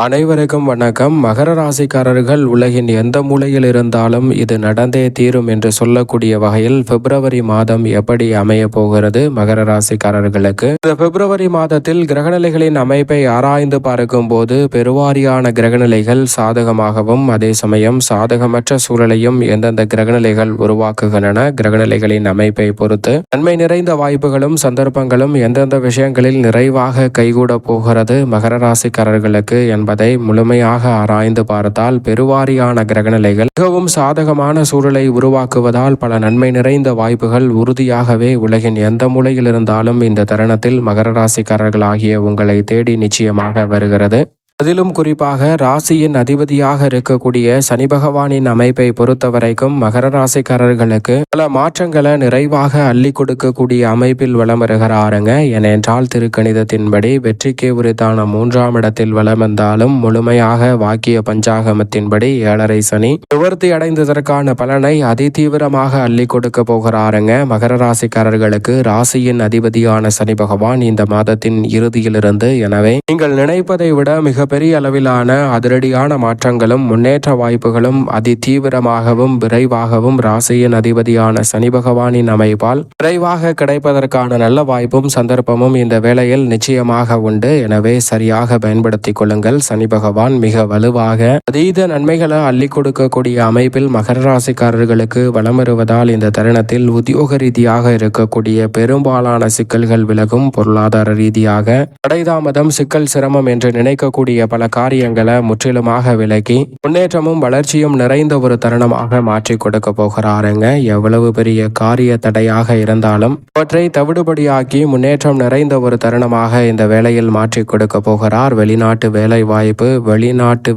அனைவருக்கும் வணக்கம். மகர ராசிக்காரர்கள் உலகின் எந்த மூலையில் இருந்தாலும் இது நடந்தே தீரும் என்று சொல்லக்கூடிய வகையில் பிப்ரவரி மாதம் எப்படி அமைய போகிறது மகர ராசிக்காரர்களுக்கு. இந்த பிப்ரவரி மாதத்தில் கிரகநிலைகளின் அமைப்பை ஆராய்ந்து பார்க்கும் போது பெருவாரியான கிரகநிலைகள் சாதகமாகவும் அதே சமயம் சாதகமற்ற சூழலையும் எந்தெந்த கிரகநிலைகள் உருவாக்குகின்றன, கிரகநிலைகளின் அமைப்பை பொறுத்து நன்மை நிறைந்த வாய்ப்புகளும் சந்தர்ப்பங்களும் எந்தெந்த விஷயங்களில் நிறைவாக கைகூட போகிறது மகர ராசிக்காரர்களுக்கு என்பதை முழுமையாக ஆராய்ந்து பார்த்தால் பெருவாரியான கிரகநிலைகள் மிகவும் சாதகமான சூழலை உருவாக்குவதால் பல நன்மை நிறைந்த வாய்ப்புகள் உறுதியாகவே உலகின் எந்த மூலையில் இருந்தாலும் இந்த தருணத்தில் மகர ராசிக்காரர்களாகிய உங்களை தேடி நிச்சயமாக வருகிறது. அதிலும் குறிப்பாக ராசியின் அதிபதியாக இருக்கக்கூடிய சனி பகவானின் அமைப்பை பொறுத்தவரைக்கும் மகர ராசிக்காரர்களுக்கு பல மாற்றங்களை நிறைவாக அள்ளி கொடுக்கக்கூடிய அமைப்பில் வலம் வருகிறாருங்க. ஏனென்றால் திருக்கணிதத்தின்படி வெற்றிக்கு உரித்தான 3ஆம் இடத்தில் வலம் வந்தாலும் முழுமையாக வாக்கிய பஞ்சாகமத்தின்படி 7.5 சனி நிவர்த்தி அடைந்ததற்கான பலனை அதிதீவிரமாக அள்ளி கொடுக்க போகிறாருங்க. மகர ராசிக்காரர்களுக்கு ராசியின் அதிபதியான சனி பகவான் இந்த மாதத்தின் இறுதியிலிருந்து, எனவே நீங்கள் நினைப்பதை விட மிக பெரிய அளவிலான அதிரடியான மாற்றங்களும் முன்னேற்ற வாய்ப்புகளும் அதிதீவிரமாகவும் விரைவாகவும் ராசியின் அதிபதியான சனி பகவானின் அமைப்பால் விரைவாக கிடைப்பதற்கான நல்ல வாய்ப்பும் சந்தர்ப்பமும் இந்த வேளையில் நிச்சயமாக உண்டு. எனவே சரியாக பயன்படுத்திக் கொள்ளுங்கள். சனி பகவான் மிக வலுவாக அதீத நன்மைகளை அள்ளி கொடுக்கக்கூடிய அமைப்பில் மகர ராசிக்காரர்களுக்கு வலம் வருவதால் இந்த தருணத்தில் உத்தியோக ரீதியாக இருக்கக்கூடிய பெரும்பாலான சிக்கல்கள் விலகும். பொருளாதார ரீதியாக தடைதாமதம், சிக்கல், சிரமம் என்று நினைக்கக்கூடிய பல காரியங்களை முற்றிலுமாக விலக்கி முன்னேற்றமும் வளர்ச்சியும் நிறைந்த ஒரு தருணமாக மாற்றி கொடுக்க போகிறாருங்க. எவ்வளவு பெரிய காரிய தடையாக இருந்தாலும் அவற்றை தவிடுபடியாக்கி முன்னேற்றம் நிறைந்த ஒரு தருணமாக இந்த வேளையில் மாற்றி கொடுக்க போகிறார். வெளிநாட்டு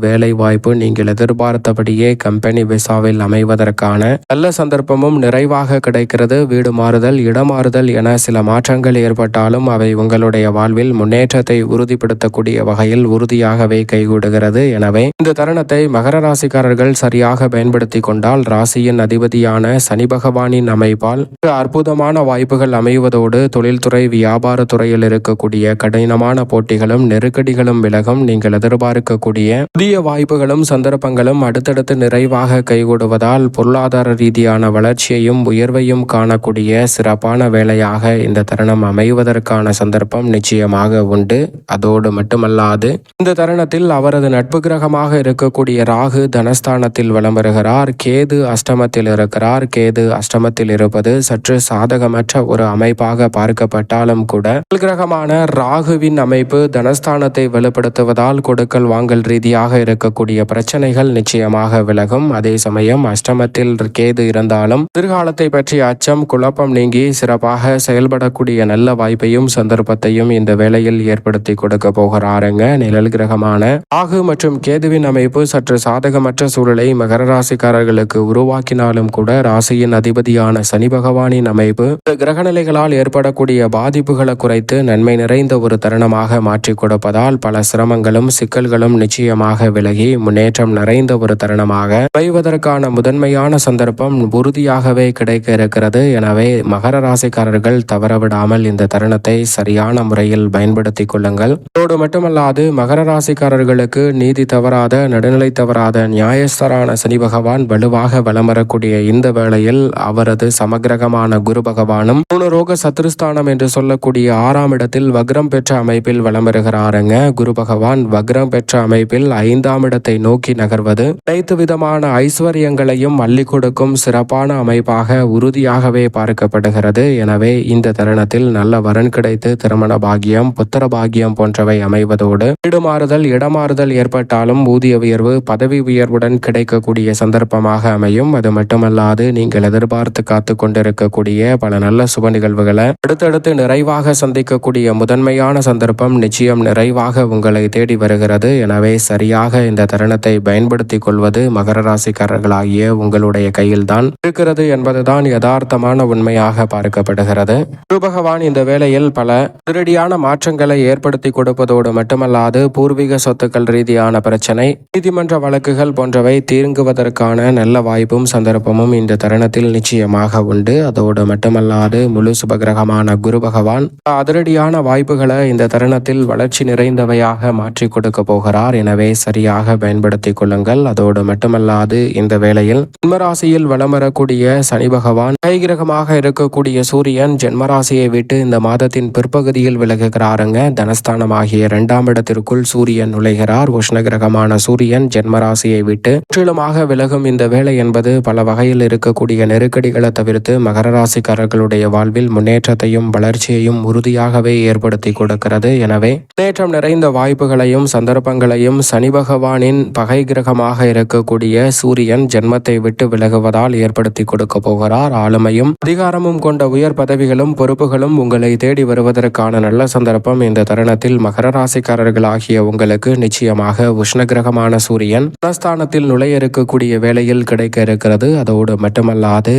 வேலை வாய்ப்பு நீங்கள் எதிர்பார்த்தபடியே கம்பெனி விசாவில் அமைவதற்கான நல்ல சந்தர்ப்பமும் நிறைவாக கிடைக்கிறது. வீடு மாறுதல், இடமாறுதல் என சில மாற்றங்கள் ஏற்பட்டாலும் அவை உங்களுடைய வாழ்வில் முன்னேற்றத்தை உறுதிப்படுத்தக்கூடிய வகையில் உறுதியாகவே கைகூடுகிறது. எனவே இந்த தருணத்தை மகர ராசிக்காரர்கள் சரியாக பயன்படுத்தி கொண்டால் ராசியின் அதிபதியான சனி பகவானின் அமைப்பால் அற்புதமான வாய்ப்புகள் அமைவதோடு தொழில்துறை, வியாபார துறையில் இருக்கக்கூடிய கடினமான போட்டிகளும் நெருக்கடிகளும் விலகும். நீங்கள் எதிர்பார்க்கக்கூடிய புதிய வாய்ப்புகளும் சந்தர்ப்பங்களும் அடுத்தடுத்து நிறைவாக கைகூடுவதால் பொருளாதார ரீதியான வளர்ச்சியையும் உயர்வையும் காணக்கூடிய சிறப்பான வேலையாக இந்த தருணம் அமைவதற்கான சந்தர்ப்பம் நிச்சயமாக உண்டு. அதோடு மட்டுமல்லாது இந்த தருணத்தில் அவரது நட்பு கிரகமாக இருக்கக்கூடிய ராகு தனஸ்தானத்தில் வலம் வருகிறார். கேது அஷ்டமத்தில் இருக்கிறார். கேது அஷ்டமத்தில் இருப்பது சற்று சாதகமற்ற ஒரு அமைப்பாக பார்க்கப்பட்டாலும் கூட கிரகமான ராகுவின் அமைப்பு தனஸ்தானத்தை வலுப்படுத்துவதால் கொடுக்கல் வாங்கல் ரீதியாக இருக்கக்கூடிய பிரச்சனைகள் நிச்சயமாக விலகும். அதே சமயம் அஷ்டமத்தில் கேது இருந்தாலும் எதிர்காலத்தை பற்றிய அச்சம், குழப்பம் நீங்கி சிறப்பாக செயல்படக்கூடிய நல்ல வாய்ப்பையும் சந்தர்ப்பத்தையும் இந்த வேளையில் ஏற்படுத்தி கொடுக்க போகிறாருங்க. நிழல் கிரகமான ராகு மற்றும் கேதுவின் அமைப்பு சற்று சாதகமற்ற சூழலை மகர ராசிக்காரர்களுக்கு உருவாக்கினாலும் கூட ராசியின் அதிபதியான சனி பகவானின் அமைப்பு கிரகநிலைகளால் ஏற்படக்கூடிய பாதிப்புகளை குறைத்து நன்மை நிறைந்த ஒரு தருணமாக மாற்றி கொடுப்பதால் பல சிரமங்களும் சிக்கல்களும் நிச்சயமாக விலகி முன்னேற்றம் நிறைந்த ஒரு தருணமாக வைவதற்கான முதன்மையான சந்தர்ப்பம் உறுதியாகவே கிடைக்க இருக்கிறது. எனவே மகர ராசிக்காரர்கள் தவறவிடாமல் இந்த தருணத்தை சரியான முறையில் பயன்படுத்திக் கொள்ளுங்கள். அதோடு மட்டுமல்லாது மகர ராசிக்காரர்களுக்கு நீதி தவறாத, நடுநிலை தவறாத நியாயஸ்தரான சனி பகவான் வலுவாக வலம் வரக்கூடிய இந்த வேளையில் அவரது சமகிரகமான குரு பகவானும் ரோக சத்ருஸ்தானம் என்று சொல்லக்கூடிய 6ஆம் இடத்தில் வக்ரம் பெற்ற அமைப்பில் வலம் வருகிறாருங்க. குரு பகவான் வக்ரம் பெற்ற அமைப்பில் 5ஆம் இடத்தை நோக்கி நகர்வது அனைத்து விதமான ஐஸ்வர்யங்களையும் அள்ளி கொடுக்கும் சிறப்பான அமைப்பாக உறுதியாகவே பார்க்கப்படுகிறது. எனவே இந்த தருணத்தில் நல்ல வரன் கிடைத்து திருமண பாகியம், புத்திர பாகியம் போன்றவை அமைவதோடு வீடு மாறுதல், இடமாறுதல் ஏற்பட்டாலும் ஊதிய உயர்வு, பதவி உயர்வுடன் கிடைக்கக்கூடிய சந்தர்ப்பமாக அமையும். அது மட்டுமல்லாது நீங்கள் எதிர்பார்த்து காத்து கொண்டிருக்கக்கூடிய பல நல்ல சுப நிகழ்வுகளை அடுத்தடுத்து நிறைவாக சந்திக்கக்கூடிய முதன்மையான சந்தர்ப்பம் நிச்சயம் நிறைவாக உங்களை தேடி வருகிறது. எனவே சரியாக இந்த தருணத்தை பயன்படுத்திக் கொள்வது மகர ராசிக்காரர்களாகிய உங்களுடைய கையில்தான் இருக்கிறது என்பதுதான் யதார்த்தமான உண்மையாக பார்க்கப்படுகிறது. குரு பகவான் இந்த வேளையில் பல அதிரடியான மாற்றங்களை ஏற்படுத்தி கொடுப்பதோடு மட்டுமல்லாது பூர்வீக பூர்வீக சொத்துக்கள் ரீதியான பிரச்சனை, நீதிமன்ற வழக்குகள் போன்றவை தீர்ங்குவதற்கான நல்ல வாய்ப்பும் சந்தர்ப்பமும் இந்த தருணத்தில் நிச்சயமாக உண்டு. அதோடு மட்டுமல்லாது முழு சுபகிரகமான குரு பகவான் அதிரடியான வாய்ப்புகளை இந்த தருணத்தில் வளர்ச்சி நிறைந்தவையாக மாற்றி கொடுக்க போகிறார். எனவே சரியாக பயன்படுத்திக் கொள்ளுங்கள். அதோடு மட்டுமல்லாது இந்த வேளையில் ஜென்மராசியில் வலம் வரக்கூடிய சனி பகவான் கைகிரகமாக இருக்கக்கூடிய சூரியன் ஜென்மராசியை விட்டு இந்த மாதத்தின் பிற்பகுதியில் விலகுகிறாருங்க. தனஸ்தானமாகிய 2ஆம் இடத்திற்குள் சூரியன் நுழைகிறார். உஷ்ணகிரகமான சூரியன் ஜென்மராசியை விட்டு முற்றிலுமாக விலகும் இந்த வேளை என்பது பல வகையில் இருக்கக்கூடிய நெருக்கடிகளை தவிர்த்து மகர ராசிக்காரர்களுடைய வாழ்வில் முன்னேற்றத்தையும் வளர்ச்சியையும் உறுதியாகவே ஏற்படுத்தி கொடுக்கிறது. எனவே முன்னேற்றம் நிறைந்த வாய்ப்புகளையும் சந்தர்ப்பங்களையும் சனி பகவானின் பகை கிரகமாக இருக்கக்கூடிய சூரியன் ஜென்மத்தை விட்டு விலகுவதால் ஏற்படுத்தி கொடுக்க போகிறார். ஆளுமையும் அதிகாரமும் கொண்ட உயர் பதவிகளும் பொறுப்புகளும் உங்களை தேடி வருவதற்கான நல்ல சந்தர்ப்பம் இந்த தருணத்தில் மகர ராசிக்காரர்கள் ஆகிய உங்களுக்கு நிச்சயமாக உஷ்ணகிரகமான சூரியன் தனஸ்தானத்தில் நுழைய இருக்கக்கூடிய வேளையில் கிடைக்க இருக்கிறது. அதோடு மட்டுமல்லாது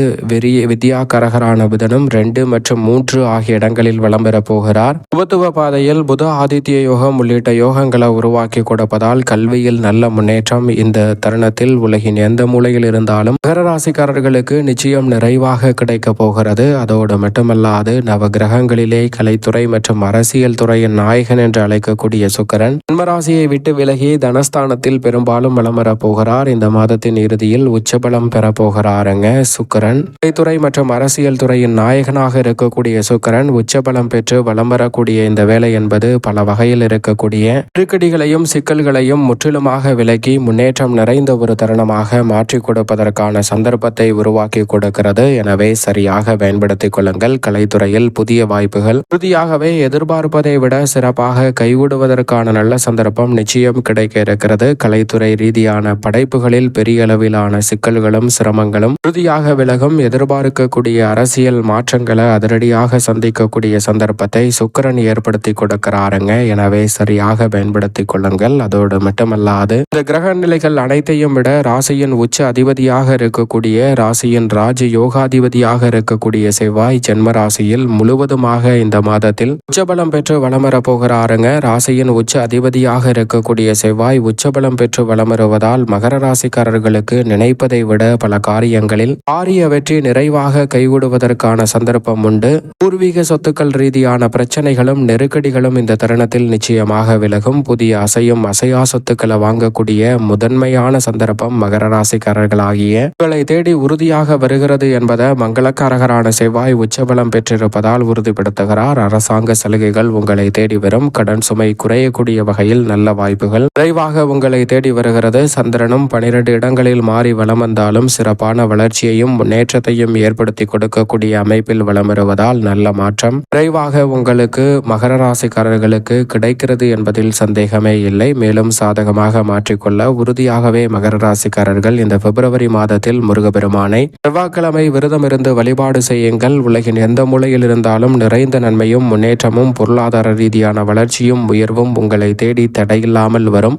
வித்யாகரகரான புதனும் 2 மற்றும் 3 ஆகிய இடங்களில் வலம் பெற போகிறார். சுபத்துவ பாதையில் புத ஆதித்ய யோகம் உள்ளிட்ட யோகங்களை உருவாக்கி கொடுப்பதால் கல்வியில் நல்ல முன்னேற்றம் இந்த தருணத்தில் உலகின் எந்த மூலையில் இருந்தாலும் மகர ராசிக்காரர்களுக்கு நிச்சயம் நிறைவாக கிடைக்க போகிறது. அதோடு மட்டுமல்லாது நவ கிரகங்களிலே கலைத்துறை மற்றும் அரசியல் துறையின் நாயகன் என்று அழைக்கக்கூடிய சுக்கிரன் ஜென்மராசியை விட்டு விலகி தனஸ்தானத்தில் பெரும்பாலும் வலம் வர போகிறார். இந்த மாதத்தின் இறுதியில் உச்சபலம் பெற போகிறாருங்க சுக்கிரன். கலைத்துறை மற்றும் அரசியல் துறையின் நாயகனாக இருக்கக்கூடிய சுக்கிரன் உச்சபலம் பெற்று வலம் வரக்கூடிய இந்த வேலை என்பது பல வகையில் இருக்கக்கூடிய நெருக்கடிகளையும் சிக்கல்களையும் முற்றிலுமாக விலக்கி முன்னேற்றம் நிறைந்த ஒரு தருணமாக மாற்றி கொடுப்பதற்கான சந்தர்ப்பத்தை உருவாக்கி கொடுக்கிறது. எனவே சரியாக பயன்படுத்திக் கொள்ளுங்கள். கலைத்துறையில் புதிய வாய்ப்புகள் உறுதியாகவே எதிர்பார்ப்பதை விட சிறப்பாக கைவிடுவதற்கான நல்ல சந்தர்ப்பம் நிச்சயம் கிடைக்க இருக்கிறது. கலைத்துறை ரீதியான படைப்புகளில் பெரிய அளவிலான சிக்கல்களும் சிரமங்களும் உறுதியாக விலகும். எதிர்பார்க்கக்கூடிய அரசியல் மாற்றங்களை அதிரடியாக சந்திக்கக்கூடிய சந்தர்ப்பத்தை சுக்கிரன் ஏற்படுத்தி கொடுக்கிறாருங்க. எனவே சரியாக பயன்படுத்திக் கொள்ளுங்கள். அதோடு மட்டுமல்லாது இந்த கிரக நிலைகள் அனைத்தையும் விட ராசியின் உச்ச அதிபதியாக இருக்கக்கூடிய ராசியின் ராஜ யோகாதிபதியாக இருக்கக்கூடிய செவ்வாய் ஜென்ம ராசியில் முழுவதுமாக இந்த மாதத்தில் உச்சபலம் பெற்று வலம் வர போகிறாருங்க. ராசியின் உச்ச அதிபதியாக இருக்கக்கூடிய செவ்வாய் உச்சபலம் பெற்று வலம் வருவதால் மகர ராசிக்காரர்களுக்கு நினைப்பதை விட பல காரியங்களில் பாரிய வெற்றி நிறைவாக கைவிடுவதற்கான சந்தர்ப்பம் உண்டு. பூர்வீக சொத்துக்கள் ரீதியான பிரச்சனைகளும் நெருக்கடிகளும் இந்த தருணத்தில் நிச்சயமாக விலகும். புதிய அசையும் அசையா சொத்துக்களை வாங்கக்கூடிய முதன்மையான சந்தர்ப்பம் மகர ராசிக்காரர்களாகிய உங்களை தேடி உறுதியாக வருகிறது என்பதை மங்களக்காரகரான செவ்வாய் உச்சபலம் பெற்றிருப்பதால் உறுதிப்படுத்துகிறார். அரசாங்க சலுகைகள் உங்களை தேடி வரும். கடன் சுமை குறையக்கூடிய வகையில் நல்ல வாய்ப்புகள் விரைவாக உங்களை தேடி வருகிறது. சந்திரனும் 12 இடங்களில் மாறி வலம் வந்தாலும் சிறப்பான வளர்ச்சியையும் முன்னேற்றத்தையும் ஏற்படுத்தி கொடுக்கக்கூடிய அமைப்பில் வலம் வருவதால் நல்ல மாற்றம் விரைவாக உங்களுக்கு மகர ராசிக்காரர்களுக்கு கிடைக்கிறது என்பதில் சந்தேகமே இல்லை. மேலும் சாதகமாக மாற்றிக்கொள்ள உறுதியாகவே மகர ராசிக்காரர்கள் இந்த பிப்ரவரி மாதத்தில் முருகப்பெருமானை செவ்வாய்க்கிழமை விரதம் இருந்து வழிபாடு செய்யுங்கள். உலகின் எந்த மூலையில் இருந்தாலும் நிறைந்த நன்மையும் முன்னேற்றமும் பொருளாதார ரீதியான வளர்ச்சியும் உயர்வும் உங்களை தேடி தடையில்லாமல் வரும்.